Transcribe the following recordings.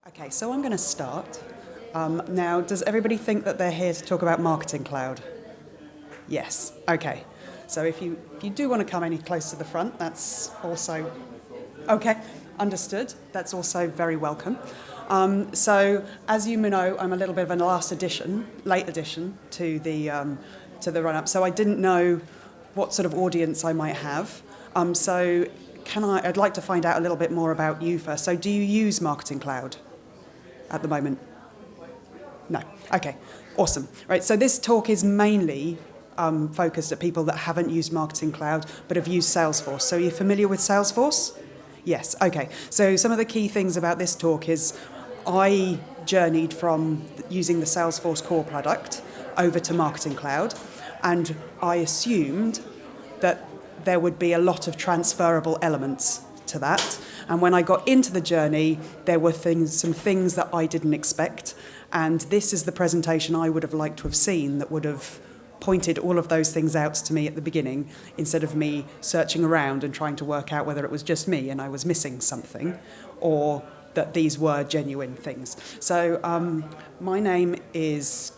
Okay, so I'm going to start. Now, does everybody think that they're here to talk about Marketing Cloud? Yes. Okay. So if you do want to come any closer to the front, that's also okay. Understood. That's also very welcome. So as you may know, I'm a little bit of a late addition to the run-up. So I didn't know what sort of audience I might have. So I'd like to find out a little bit more about you first. So do you use Marketing Cloud at the moment? No. Okay. Awesome. Right. So this talk is mainly focused at people that haven't used Marketing Cloud but have used Salesforce. So are you familiar with Salesforce? Yes. Okay. So some of the key things about this talk is I journeyed from using the Salesforce core product over to Marketing Cloud, and I assumed that there would be a lot of transferable elements to that. And when I got into the journey, there were some things that I didn't expect. And this is the presentation I would have liked to have seen that would have pointed all of those things out to me at the beginning, instead of me searching around and trying to work out whether it was just me and I was missing something, or that these were genuine things. So my name is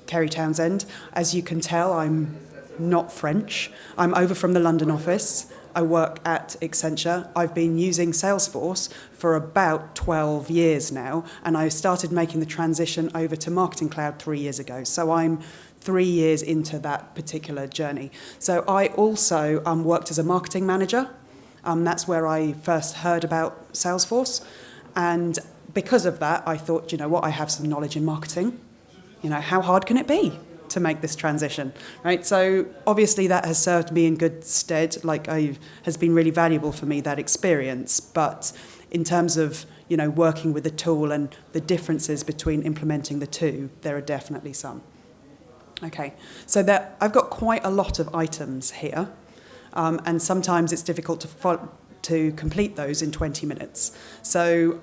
Kerry Townsend. As you can tell, I'm not French. I'm over from the London office. I work at Accenture. I've been using Salesforce for about 12 years now, and I started making the transition over to Marketing Cloud 3 years ago. So I'm 3 years into that particular journey. So I also worked as a marketing manager. That's where I first heard about Salesforce. And because of that, I thought, you know what, I have some knowledge in marketing. You know, how hard can it be to make this transition, right? So obviously that has served me in good stead, has been really valuable for me, that experience. But in terms of, you know, working with the tool and the differences between implementing the two, there are definitely some. Okay, so I've got quite a lot of items here, and sometimes it's difficult to complete those in 20 minutes. So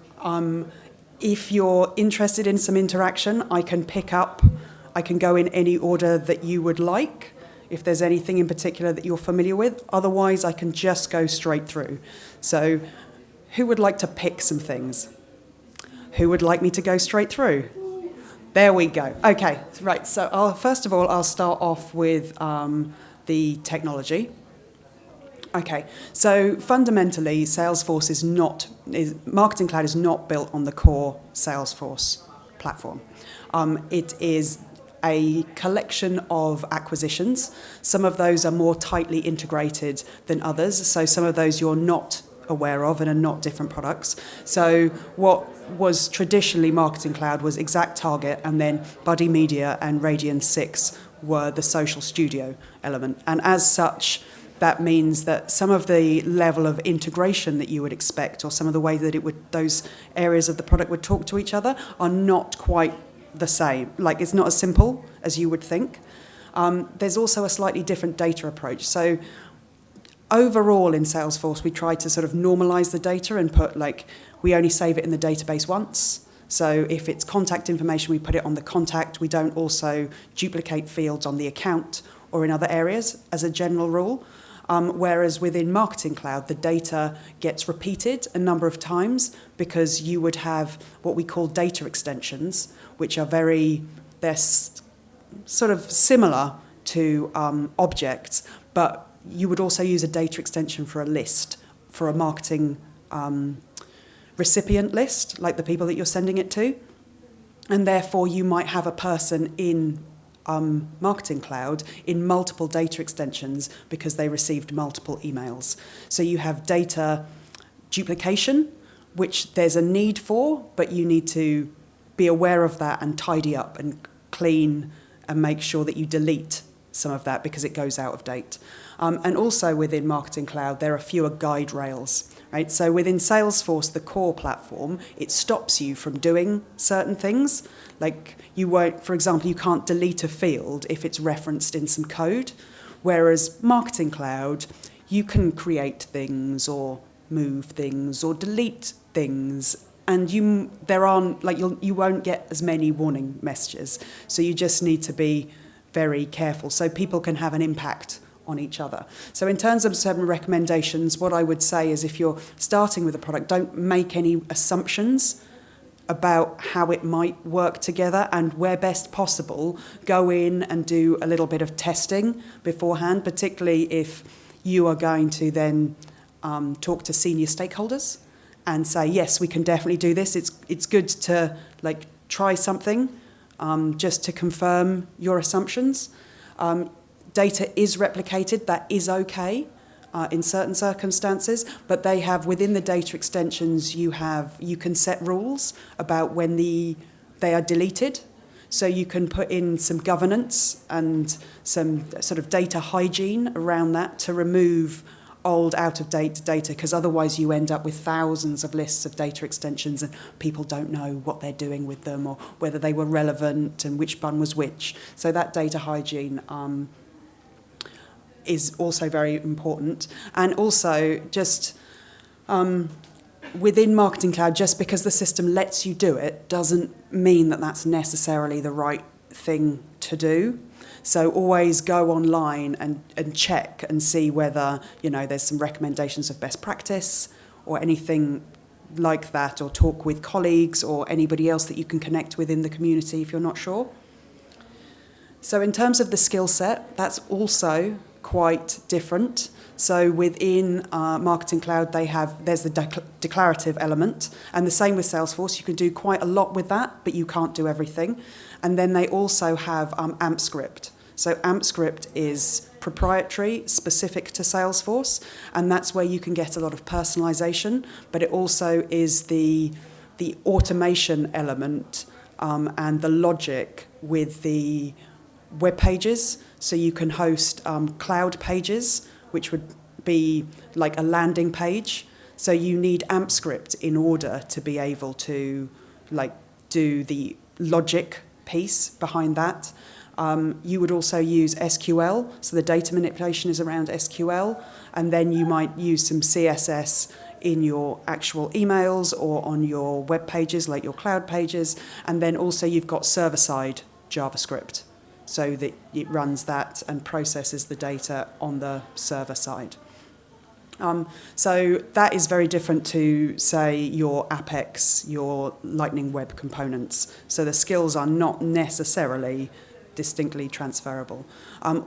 if you're interested in some interaction, I can go in any order that you would like, if there's anything in particular that you're familiar with. Otherwise, I can just go straight through. So who would like to pick some things? Who would like me to go straight through? There we go. Okay, right. So first of all, I'll start off with the technology. Okay, so fundamentally, Marketing Cloud is not built on the core Salesforce platform. It is a collection of acquisitions. Some of those are more tightly integrated than others, so some of those you're not aware of and are not different products. So what was traditionally Marketing Cloud was ExactTarget, and then Buddy Media and Radian 6 were the social studio element. And as such, that means that some of the level of integration that you would expect, or some of the way that those areas of the product would talk to each other, are not quite the same. Like, it's not as simple as you would think. There's also a slightly different data approach. So overall in Salesforce, we try to sort of normalize the data and put, we only save it in the database once. So if it's contact information, we put it on the contact. We don't also duplicate fields on the account or in other areas as a general rule. Whereas within Marketing Cloud, the data gets repeated a number of times, because you would have what we call data extensions, which are they're sort of similar to objects, but you would also use a data extension for a list, for a marketing recipient list, like the people that you're sending it to. And therefore, you might have a person in Marketing Cloud in multiple data extensions because they received multiple emails. So you have data duplication, which there's a need for, but you need to be aware of that and tidy up and clean and make sure that you delete some of that because it goes out of date. And also within Marketing Cloud, there are fewer guide rails, right? So within Salesforce, the core platform, it stops you from doing certain things. Like, you won't, for example, you can't delete a field if it's referenced in some code, whereas Marketing Cloud, you can create things or move things or delete things, and you won't get as many warning messages. So you just need to be very careful so people can have an impact on each other. So in terms of some recommendations, what I would say is, if you're starting with a product, don't make any assumptions about how it might work together, and where best possible, go in and do a little bit of testing beforehand, particularly if you are going to then talk to senior stakeholders and say, yes, we can definitely do this. It's good to try something just to confirm your assumptions. Data is replicated, that is okay in certain circumstances, but they have, within the data extensions, you can set rules about when they are deleted. So you can put in some governance and some sort of data hygiene around that to remove old, out-of-date data, because otherwise you end up with thousands of lists of data extensions and people don't know what they're doing with them or whether they were relevant and which one was which. So that data hygiene is also very important. And also just within Marketing Cloud, just because the system lets you do it doesn't mean that that's necessarily the right thing to do. So always go online and check and see whether, there's some recommendations of best practice or anything like that, or talk with colleagues or anybody else that you can connect with in the community if you're not sure. So in terms of the skill set, that's also quite different. So within Marketing Cloud, there's the declarative element, and the same with Salesforce. You can do quite a lot with that, but you can't do everything. And then they also have AMP script. So AMP script is proprietary, specific to Salesforce, and that's where you can get a lot of personalization, but it also is the automation element and the logic with the web pages. So you can host cloud pages, which would be like a landing page. So you need AMP script in order to be able to do the logic piece behind that. You would also use SQL, so the data manipulation is around SQL, and then you might use some CSS in your actual emails or on your web pages, like your cloud pages, and then also you've got server-side JavaScript, so that it runs that and processes the data on the server side. So that is very different to, say, your Apex, your Lightning Web components. So the skills are not necessarily distinctly transferable.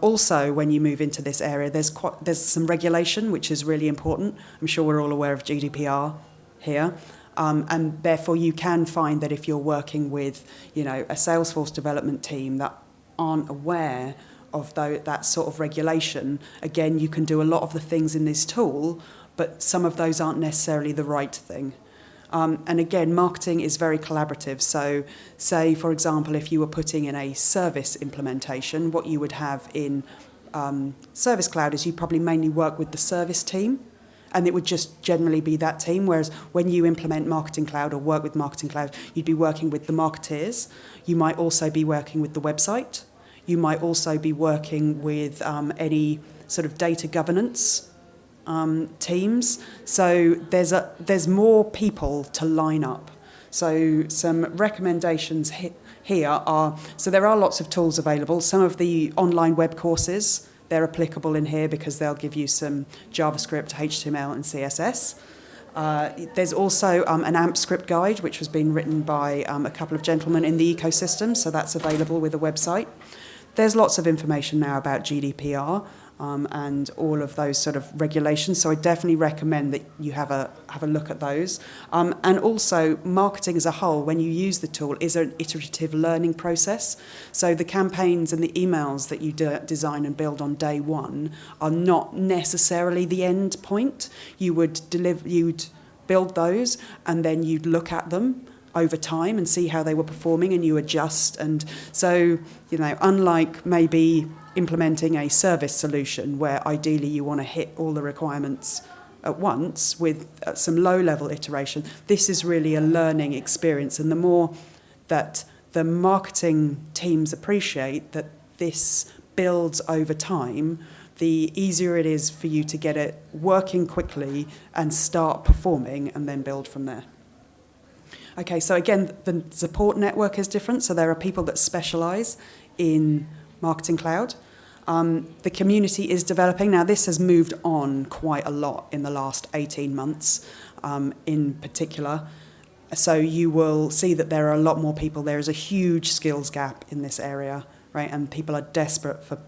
Also, when you move into this area, there's some regulation, which is really important. I'm sure we're all aware of GDPR here. And therefore, you can find that if you're working with, a Salesforce development team that aren't aware of that sort of regulation, again, you can do a lot of the things in this tool, but some of those aren't necessarily the right thing. And again, marketing is very collaborative. So say, for example, if you were putting in a service implementation, what you would have in Service Cloud is you probably mainly work with the service team, and it would just generally be that team. Whereas when you implement Marketing Cloud or work with Marketing Cloud, you'd be working with the marketeers. You might also be working with the website. You might also be working with any sort of data governance teams. So there's more people to line up. So some recommendations here are, so there are lots of tools available. Some of the online web courses, they're applicable in here because they'll give you some JavaScript, HTML and CSS. There's also an AMP script guide, which has been written by a couple of gentlemen in the ecosystem, so that's available with a website. There's lots of information now about GDPR and all of those sort of regulations, so I definitely recommend that you have a look at those. And also, marketing as a whole, when you use the tool, is an iterative learning process. So the campaigns and the emails that you design and build on day one are not necessarily the end point. You'd build those, and then you'd look at them over time and see how they were performing, and you adjust. And so, unlike maybe implementing a service solution where ideally you want to hit all the requirements at once with some low-level iteration, this is really a learning experience. And the more that the marketing teams appreciate that this builds over time, the easier it is for you to get it working quickly and start performing and then build from there. Okay, so again, the support network is different. So there are people that specialize in Marketing Cloud. The community is developing. Now, this has moved on quite a lot in the last 18 months in particular. So you will see that there are a lot more people. There is a huge skills gap in this area, right? And people are desperate for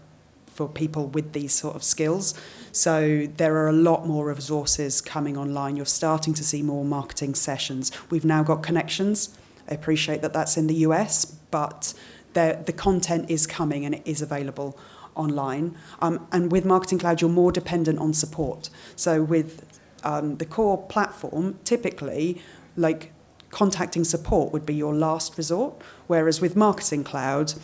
people with these sort of skills. So there are a lot more resources coming online. You're starting to see more marketing sessions. We've now got connections. I appreciate that that's in the US, but the content is coming and it is available online. And with Marketing Cloud, you're more dependent on support. So with the core platform, typically, like contacting support would be your last resort, whereas with Marketing Cloud,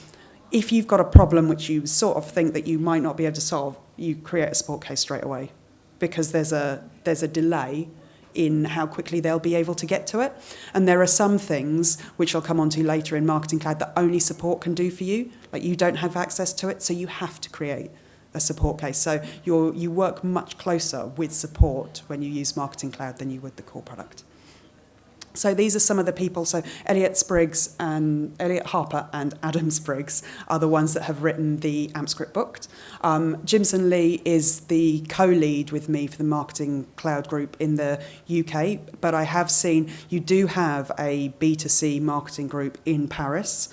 if you've got a problem which you sort of think that you might not be able to solve, you create a support case straight away, because there's a delay in how quickly they'll be able to get to it. And there are some things, which I'll come on to later in Marketing Cloud, that only support can do for you. Like you don't have access to it, so you have to create a support case. So you work much closer with support when you use Marketing Cloud than you would the core product. So these are some of the people. So Elliot Harper and Adam Spriggs are the ones that have written the AmpScript book. Jimson Lee is the co-lead with me for the Marketing Cloud group in the UK, but I have seen you do have a B2C marketing group in Paris.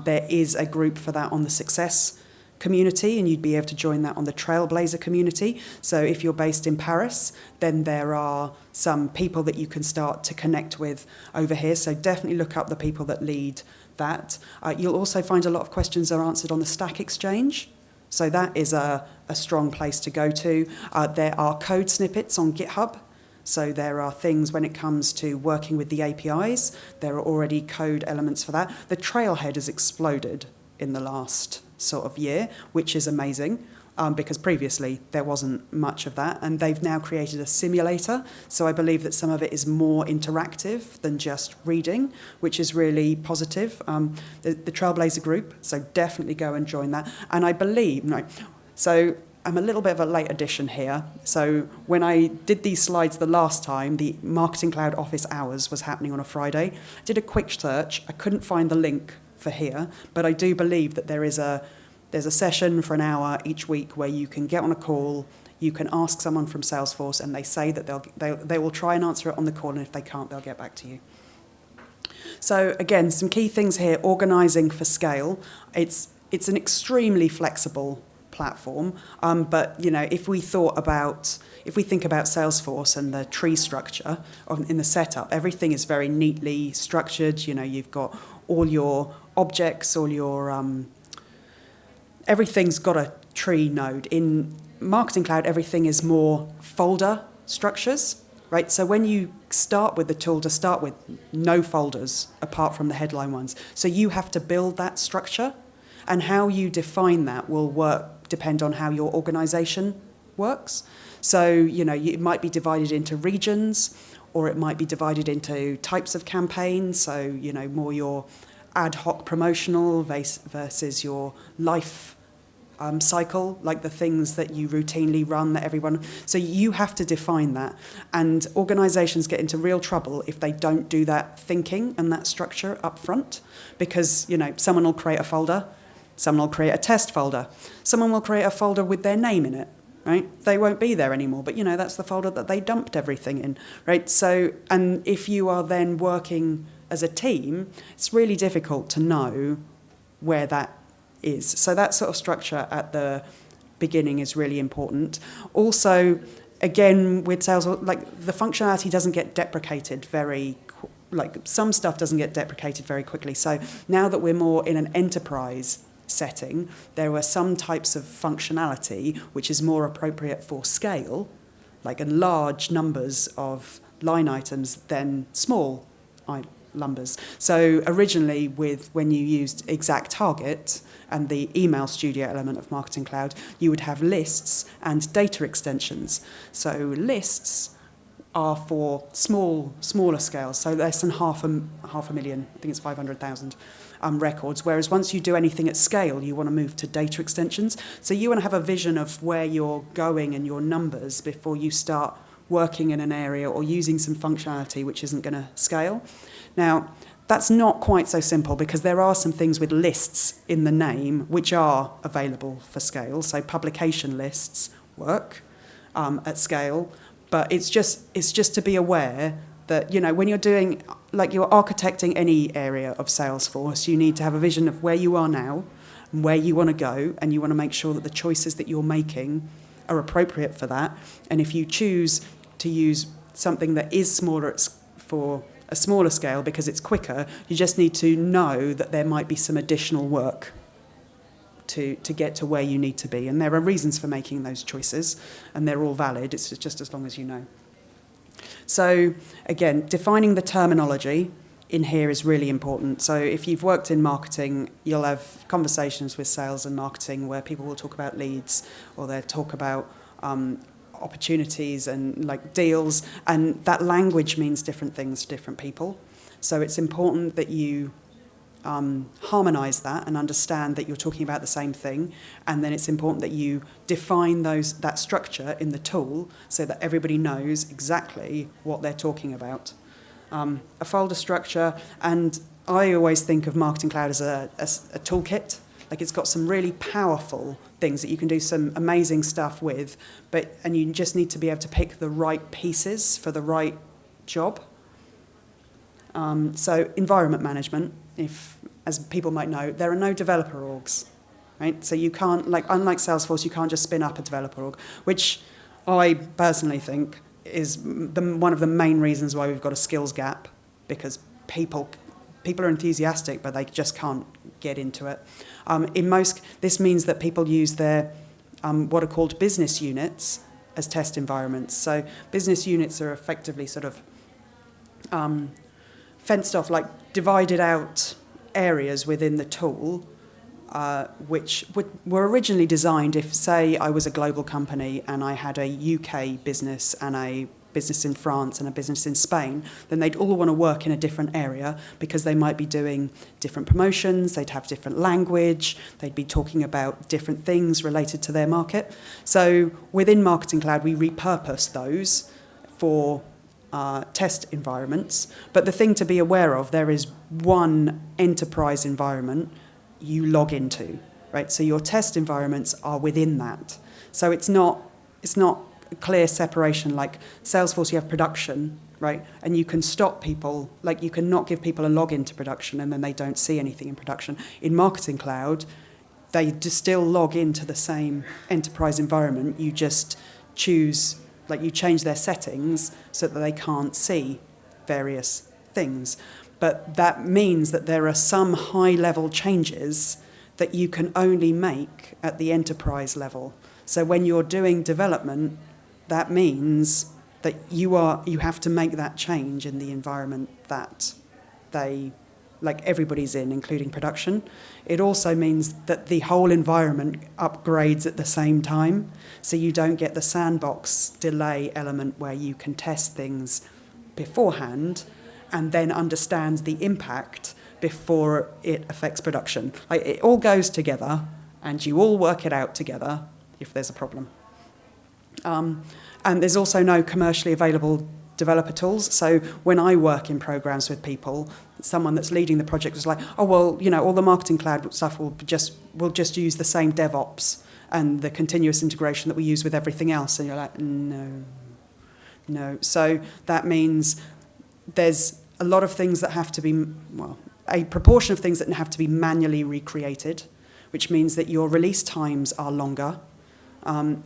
There is a group for that on the Success community, and you'd be able to join that on the Trailblazer community. So if you're based in Paris, then there are some people that you can start to connect with over here. So definitely look up the people that lead that. You'll also find a lot of questions are answered on the Stack Exchange. So that is a strong place to go to. There are code snippets on GitHub. So there are things when it comes to working with the APIs. There are already code elements for that. The Trailhead has exploded in the last sort of year, which is amazing, because previously there wasn't much of that, and they've now created a simulator. So I believe that some of it is more interactive than just reading, which is really positive. The Trailblazer group, so definitely go and join that. And I believe, so I'm a little bit of a late addition here. So when I did these slides the last time, the Marketing Cloud office hours was happening on a Friday. I did a quick search. I couldn't find the link for here, but I do believe that there's a session for an hour each week where you can get on a call, you can ask someone from Salesforce, and they say that they will try and answer it on the call, and if they can't, they'll get back to you. So again, some key things here: organising for scale. It's an extremely flexible platform, but if we think about Salesforce and the tree structure in the setup, everything is very neatly structured. You've got all your objects, all your everything's got a tree node. In Marketing Cloud, everything is more folder structures, right? So when you start with the tool, to start with, no folders apart from the headline ones. So you have to build that structure, and how you define that will depend on how your organization works. So, it might be divided into regions, or it might be divided into types of campaigns. So, more your ad hoc promotional versus your life cycle, like the things that you routinely run that everyone. So you have to define that. And organizations get into real trouble if they don't do that thinking and that structure up front, because, someone will create a folder, someone will create a test folder, someone will create a folder with their name in it. Right? They won't be there anymore, but that's the folder that they dumped everything in, right? So, and if you are then working as a team, it's really difficult to know where that is. So that sort of structure at the beginning is really important. Also, again, with sales, like the functionality doesn't get deprecated some stuff doesn't get deprecated very quickly. So now that we're more in an enterprise setting, there were some types of functionality which is more appropriate for scale, like in large numbers of line items than small numbers. So originally, when you used Exact Target and the email studio element of Marketing Cloud, you would have lists and data extensions. So lists are for smaller scales, so less than half a million. I think it's 500,000. Records, whereas once you do anything at scale, you want to move to data extensions. So you want to have a vision of where you're going and your numbers before you start working in an area or using some functionality which isn't going to scale. Now, that's not quite so simple, because there are some things with lists in the name which are available for scale. So publication lists work at scale, but it's just to be aware that, when you're doing, like you're architecting any area of Salesforce, you need to have a vision of where you are now and where you want to go, and you want to make sure that the choices that you're making are appropriate for that. And if you choose to use something that is smaller for a smaller scale because it's quicker, you just need to know that there might be some additional work to get to where you need to be. And there are reasons for making those choices, and they're all valid. It's just as long as you know. So again, defining the terminology in here is really important. So if you've worked in marketing, you'll have conversations with sales and marketing where people will talk about leads, or they'll talk about opportunities and like deals, and that language means different things to different people. So it's important that you harmonise that and understand that you're talking about the same thing, and then it's important that you define that structure in the tool so that everybody knows exactly what they're talking about. A folder structure, and I always think of Marketing Cloud as a toolkit. Like, it's got some really powerful things that you can do some amazing stuff with, and you just need to be able to pick the right pieces for the right job. So environment management, as people might know, there are no developer orgs, right? So you can't, unlike Salesforce, you can't just spin up a developer org, which I personally think is one of the main reasons why we've got a skills gap, because people are enthusiastic, but they just can't get into it. This means that people use their what are called business units as test environments. So business units are effectively sort of fenced off, like divided out areas within the tool, which were originally designed if, say, I was a global company and I had a UK business and a business in France and a business in Spain, then they'd all want to work in a different area because they might be doing different promotions, they'd have different language, they'd be talking about different things related to their market. So within Marketing Cloud, we repurpose those for test environments. But the thing to be aware of, there is one enterprise environment you log into, right? So your test environments are within that. So it's not a clear separation. Like Salesforce, you have production, right? And you can stop people, like you can not give people a login to production and then they don't see anything in production. In Marketing Cloud, they still log into the same enterprise environment. You just choose, like you change their settings so that they can't see various things. But that means that there are some high-level changes that you can only make at the enterprise level. So when you're doing development, that means that you have to make that change in the environment that everybody's in, including production. It also means that the whole environment upgrades at the same time, so you don't get the sandbox delay element where you can test things beforehand and then understand the impact before it affects production. Like, it all goes together, and you all work it out together if there's a problem. And there's also no commercially available developer tools. So when I work in programs with people, someone that's leading the project is like, oh, well, all the Marketing Cloud stuff we'll just use the same DevOps and the continuous integration that we use with everything else. And you're like, no. So that means there's a lot of things that have to be, a proportion of things that have to be manually recreated, which means that your release times are longer.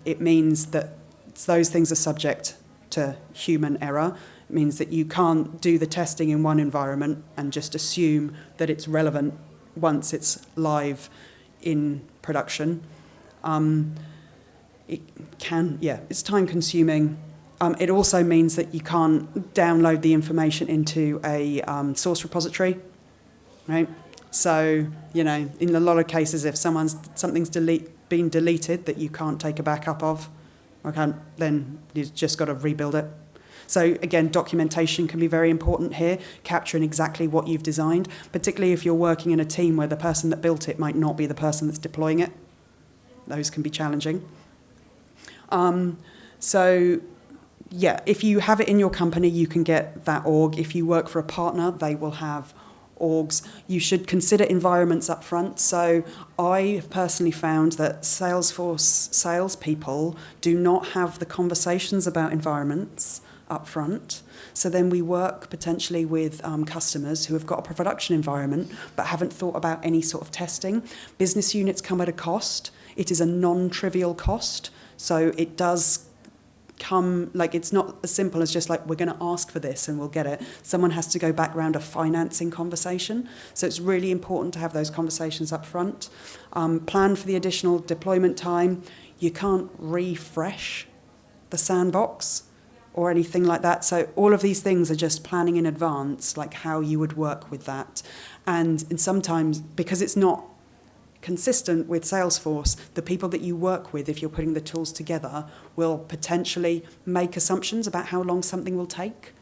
It means that those things are subject to human error. It means that you can't do the testing in one environment and just assume that it's relevant once it's live in production. It's time consuming. It also means that you can't download the information into a source repository, right? So, in a lot of cases, if something's been deleted that you can't take a backup of, then you've just got to rebuild it. So again, documentation can be very important here, capturing exactly what you've designed, particularly if you're working in a team where the person that built it might not be the person that's deploying it. Those can be challenging. If you have it in your company, you can get that org. If you work for a partner, they will have orgs. You should consider environments up front. So I have personally found that Salesforce salespeople do not have the conversations about environments up front. So then we work potentially with customers who have got a production environment but haven't thought about any sort of testing. Business units come at a cost. It is a non-trivial cost. So it does come, like, it's not as simple as just like, we're going to ask for this and we'll get it. Someone has to go back around a financing conversation. So it's really important to have those conversations up front. Plan for the additional deployment time. You can't refresh the sandbox or anything like that. So all of these things are just planning in advance, like how you would work with that. And sometimes, because it's not consistent with Salesforce, the people that you work with, if you're putting the tools together, will potentially make assumptions about how long something will take.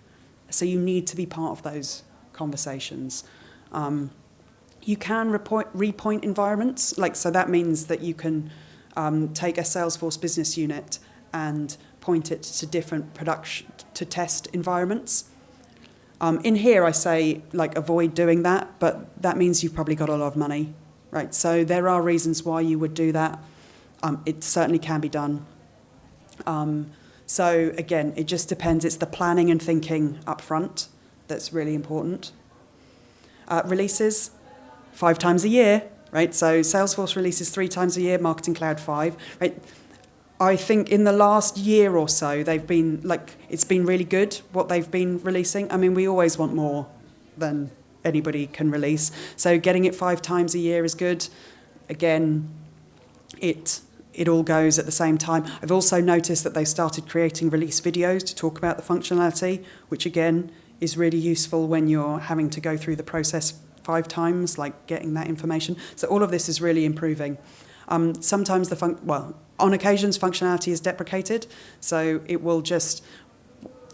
So you need to be part of those conversations. You can repoint environments, so that means that you can take a Salesforce business unit and point it to different to test environments. In here I say, avoid doing that, but that means you've probably got a lot of money, right? So there are reasons why you would do that. It certainly can be done. So again, it just depends. It's the planning and thinking up front that's really important. Releases, 5 times a year, right? So Salesforce releases 3 times a year, Marketing Cloud 5, right? I think in the last year or so, they've been, it's been really good, what they've been releasing. I mean, we always want more than anybody can release. So getting it 5 times a year is good. Again, it all goes at the same time. I've also noticed that they started creating release videos to talk about the functionality, which again is really useful when you're having to go through the process 5 times, getting that information. So all of this is really improving. Sometimes on occasions functionality is deprecated, so it will just,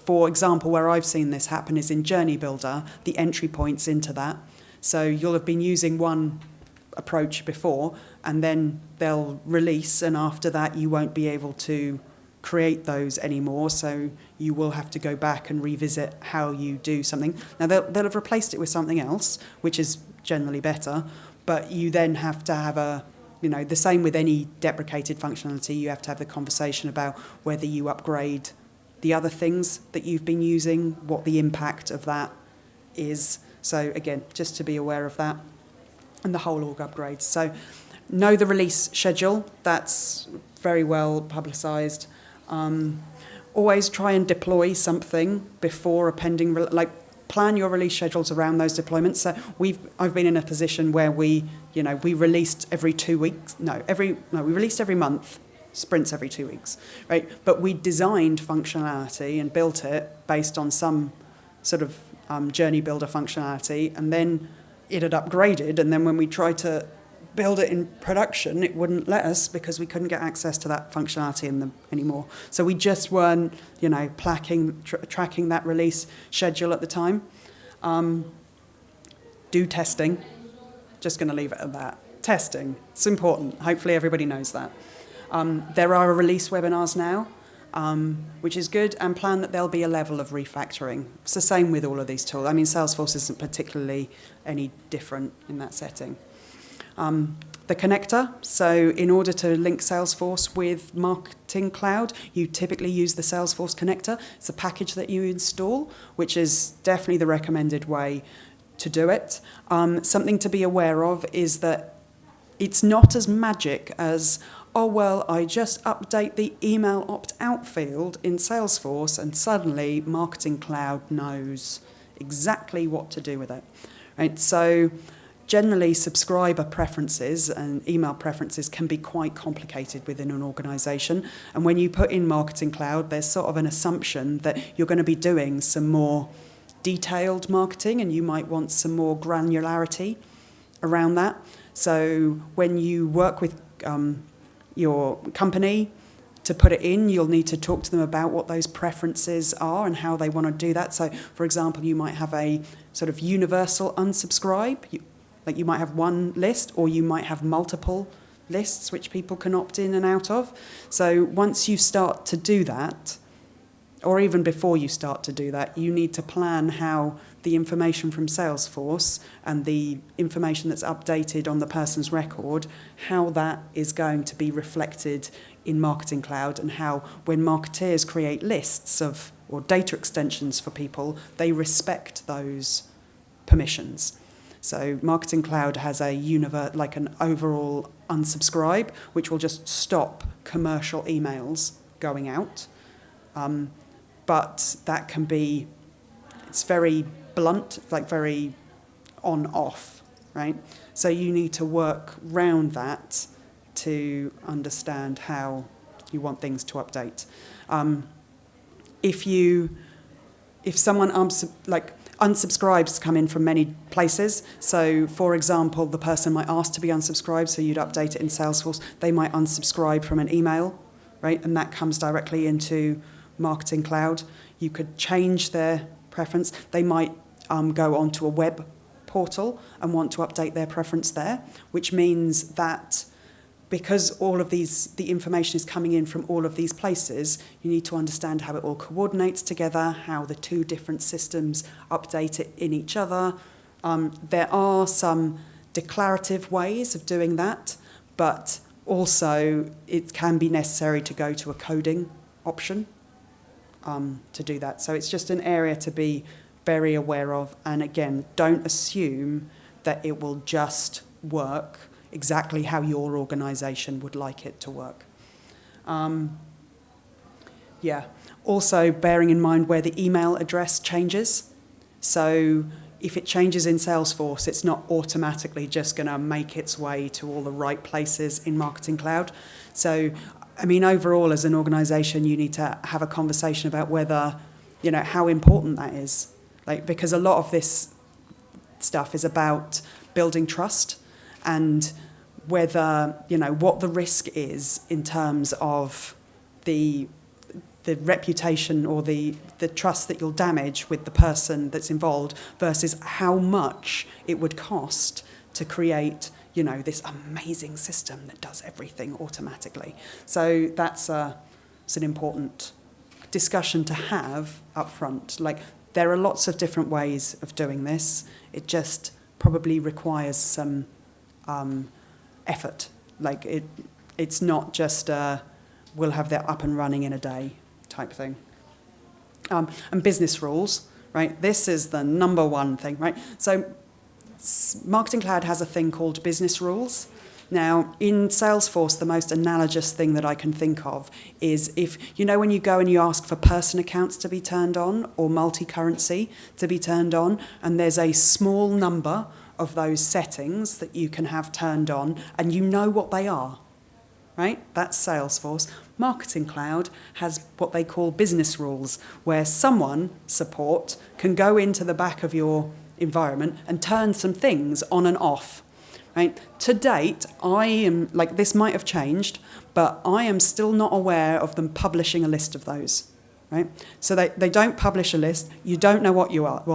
for example, where I've seen this happen is in Journey Builder, the entry points into that. So you'll have been using one approach before, and then they'll release, and after that you won't be able to create those anymore, so you will have to go back and revisit how you do something. Now they'll have replaced it with something else, which is generally better, but you then have to have the same with any deprecated functionality, you have to have the conversation about whether you upgrade the other things that you've been using, what the impact of that is. So again, just to be aware of that. And the whole org upgrades. So know the release schedule. That's very well publicised. Always try and deploy something before a pending, plan your release schedules around those deployments. So I've been in a position where we released every 2 weeks. We released every month, sprints every 2 weeks, right? But we designed functionality and built it based on some sort of Journey Builder functionality, and then it had upgraded, and then when we tried to build it in production, it wouldn't let us because we couldn't get access to that functionality in them anymore. So we just weren't, tracking that release schedule at the time. Do testing. Just going to leave it at that. Testing. It's important. Hopefully everybody knows that. There are release webinars now, which is good, and plan that there'll be a level of refactoring. It's the same with all of these tools. I mean, Salesforce isn't particularly any different in that setting. The connector, so in order to link Salesforce with Marketing Cloud, you typically use the Salesforce connector. It's a package that you install, which is definitely the recommended way to do it. Something to be aware of is that it's not as magic as, I just update the email opt-out field in Salesforce and suddenly Marketing Cloud knows exactly what to do with it. Right? So generally, subscriber preferences and email preferences can be quite complicated within an organisation. And when you put in Marketing Cloud, there's sort of an assumption that you're going to be doing some more detailed marketing and you might want some more granularity around that. So when you work with your company to put it in, you'll need to talk to them about what those preferences are and how they want to do that. So, for example, you might have a sort of universal unsubscribe. You might have one list, or you might have multiple lists which people can opt in and out of. So once you start to do that, or even before you start to do that, you need to plan how the information from Salesforce and the information that's updated on the person's record, how that is going to be reflected in Marketing Cloud, and how when marketeers create lists of or data extensions for people, they respect those permissions. So Marketing Cloud has like an overall unsubscribe, which will just stop commercial emails going out. But that can be, it's very blunt, like very on-off, right? So you need to work round that to understand how you want things to update. If someone unsubscribes come in from many places, so for example, the person might ask to be unsubscribed, so you'd update it in Salesforce, they might unsubscribe from an email, right? And that comes directly into Marketing Cloud. You could change their preference. They might go onto a web portal and want to update their preference there, which means that because all of the information is coming in from all of these places, you need to understand how it all coordinates together, how the two different systems update it in each other. There are some declarative ways of doing that, but also it can be necessary to go to a coding option to do that. So it's just an area to be very aware of. And again, don't assume that it will just work exactly how your organisation would like it to work. Also bearing in mind where the email address changes. So if it changes in Salesforce, it's not automatically just going to make its way to all the right places in Marketing Cloud. So, I mean, overall, as an organisation, you need to have a conversation about whether, how important that is. Because a lot of this stuff is about building trust and whether, what the risk is in terms of the reputation or the trust that you'll damage with the person that's involved versus how much it would cost to create, this amazing system that does everything automatically. So that's an important discussion to have up front. There are lots of different ways of doing this. It just probably requires some effort. It's not just we'll have that up and running in a day type thing. And business rules, right? This is the number one thing, right? So Marketing Cloud has a thing called business rules. Now, in Salesforce, the most analogous thing that I can think of is if, when you go and you ask for person accounts to be turned on or multi-currency to be turned on, and there's a small number of those settings that you can have turned on, and you know what they are, right? That's Salesforce. Marketing Cloud has what they call business rules, where support can go into the back of your environment and turn some things on and off, right? To date, I am, this might have changed, but I am still not aware of them publishing a list of those, right? So they don't publish a list. You don't know what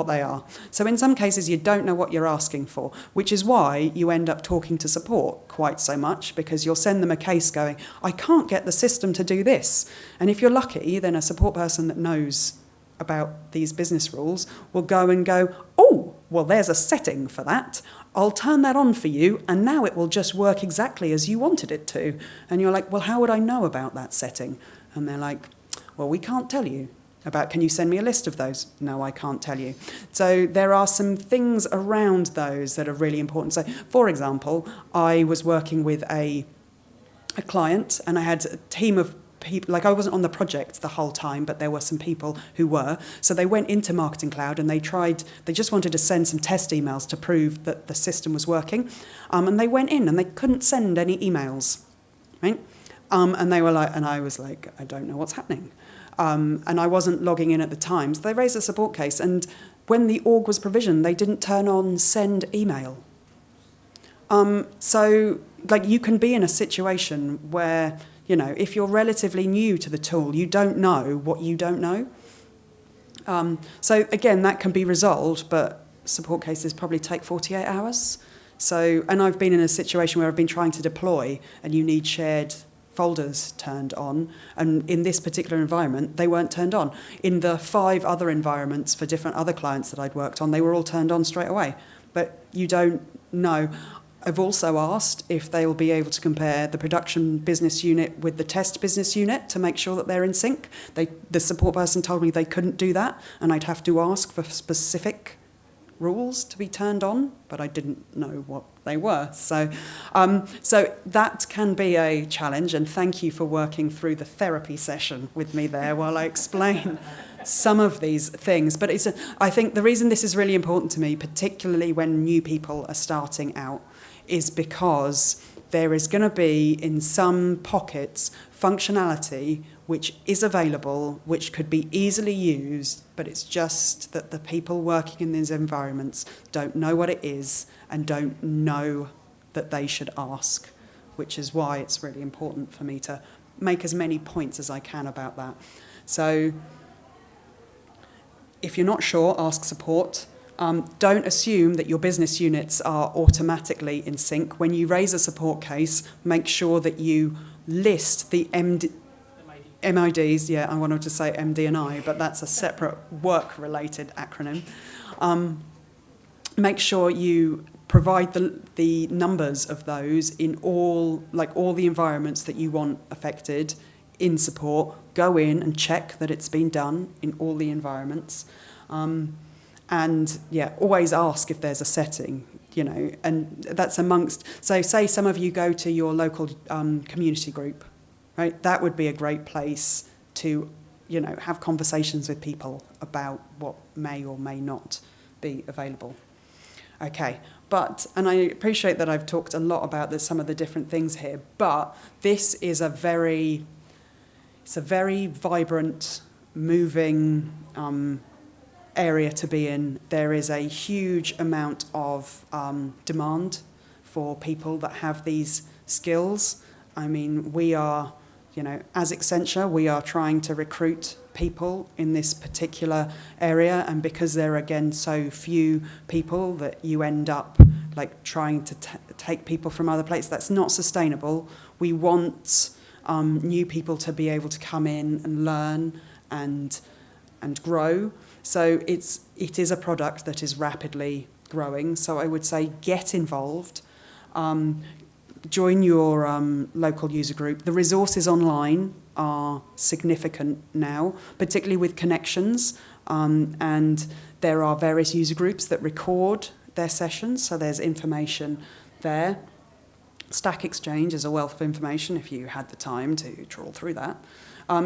they are. So in some cases, you don't know what you're asking for, which is why you end up talking to support quite so much, because you'll send them a case going, I can't get the system to do this. And if you're lucky, then a support person that knows about these business rules will go and go, oh, well, there's a setting for that. I'll turn that on for you, and now it will just work exactly as you wanted it to. And you're like, well, how would I know about that setting? And they're like, well, we can't tell you can you send me a list of those? No, I can't tell you. So there are some things around those that are really important. So, for example, I was working with a client, and I had a team of people, I wasn't on the project the whole time, but there were some people who were. So they went into Marketing Cloud and they just wanted to send some test emails to prove that the system was working. And they went in and they couldn't send any emails, right? And they were and I was like, I don't know what's happening. And I wasn't logging in at the time. So they raised a support case. And when the org was provisioned, they didn't turn on send email. So you can be in a situation where, if you're relatively new to the tool, you don't know what you don't know. So again, that can be resolved, but support cases probably take 48 hours. So, and I've been in a situation where I've been trying to deploy and you need shared folders turned on. And in this particular environment, they weren't turned on. In the 5 other environments for different other clients that I'd worked on, they were all turned on straight away. But you don't know. I've also asked if they will be able to compare the production business unit with the test business unit to make sure that they're in sync. The support person told me they couldn't do that, and I'd have to ask for specific rules to be turned on, but I didn't know what they were. So that can be a challenge, and thank you for working through the therapy session with me there while I explain some of these things. But I think the reason this is really important to me, particularly when new people are starting out, is because there is going to be, in some pockets, functionality which is available, which could be easily used, but it's just that the people working in these environments don't know what it is and don't know that they should ask, which is why it's really important for me to make as many points as I can about that. So if you're not sure, ask support. Don't assume that your business units are automatically in sync. When you raise a support case, make sure that you list the MIDs. Yeah, I wanted to say MD and I, but that's a separate work-related acronym. Make sure you provide the numbers of those in all the environments that you want affected in support. Go in and check that it's been done in all the environments. And always ask if there's a setting, and that's amongst, so say some of you go to your local community group, right? That would be a great place to, have conversations with people about what may or may not be available. Okay, and I appreciate that I've talked a lot about some of the different things here, but this is a very vibrant, moving area to be in. There is a huge amount of demand for people that have these skills. I mean, we are, as Accenture, we are trying to recruit people in this particular area, and because there are, again, so few people that you end up trying to take people from other places, that's not sustainable. We want new people to be able to come in and learn and grow. So it is a product that is rapidly growing. So I would say get involved, join your local user group. The resources online are significant now, particularly with connections, and there are various user groups that record their sessions, so there's information there. Stack Exchange is a wealth of information if you had the time to trawl through that.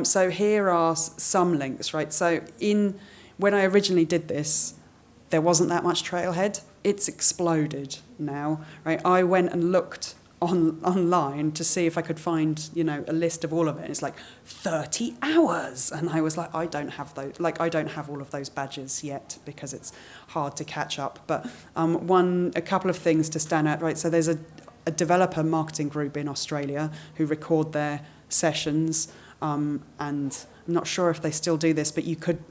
So here are some links, right? So when I originally did this, there wasn't that much Trailhead. It's exploded now, right? I went and looked online to see if I could find, a list of all of it. And it's 30 hours. And I was I don't have those, I don't have all of those badges yet because it's hard to catch up. But a couple of things to stand out, right? So there's a developer marketing group in Australia who record their sessions. And I'm not sure if they still do this, but you could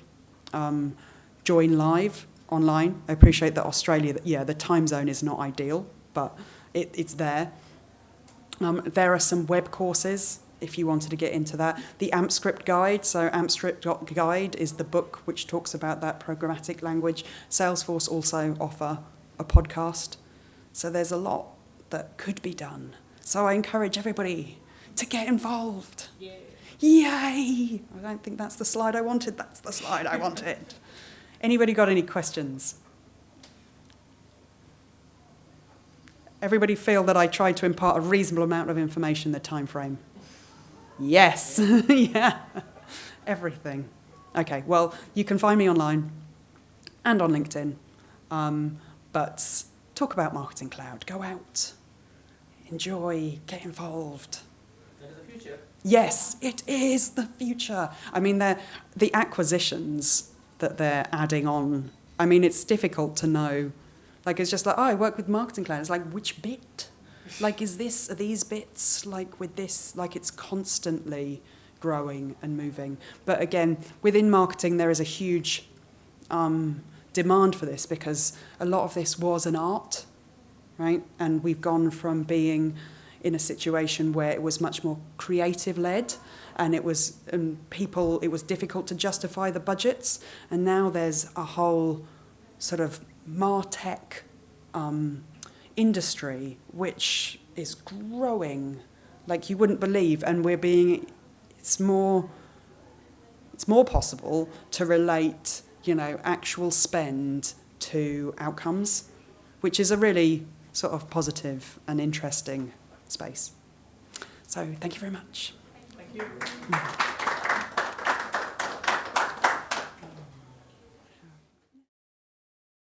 join live online. I appreciate that Australia, the time zone is not ideal, but it's there. There are some web courses if you wanted to get into that. The AmpScript guide, so AmpScript guide is the book which talks about that programmatic language. Salesforce also offer a podcast. So there's a lot that could be done. So I encourage everybody to get involved. Yay! I don't think that's the slide I wanted. That's the slide I wanted. Anybody got any questions? Everybody feel that I tried to impart a reasonable amount of information in the time frame? Yes. Yeah. Everything. Okay, well, you can find me online and on LinkedIn. But talk about Marketing Cloud. Go out. Enjoy. Get involved. There's a future. Yes, it is the future. I mean, the acquisitions that they're adding on, I mean, it's difficult to know. It's just I work with Marketing Cloud. It's which bit? Are these bits, with this, it's constantly growing and moving. But again, within marketing, there is a huge demand for this because a lot of this was an art, right? And we've gone from being in a situation where it was much more creative-led, and it was difficult to justify the budgets, and now there's a whole sort of MarTech industry which is growing like you wouldn't believe, and it's more possible to relate, actual spend to outcomes, which is a really sort of positive and interesting space. So thank you very much. Thank you.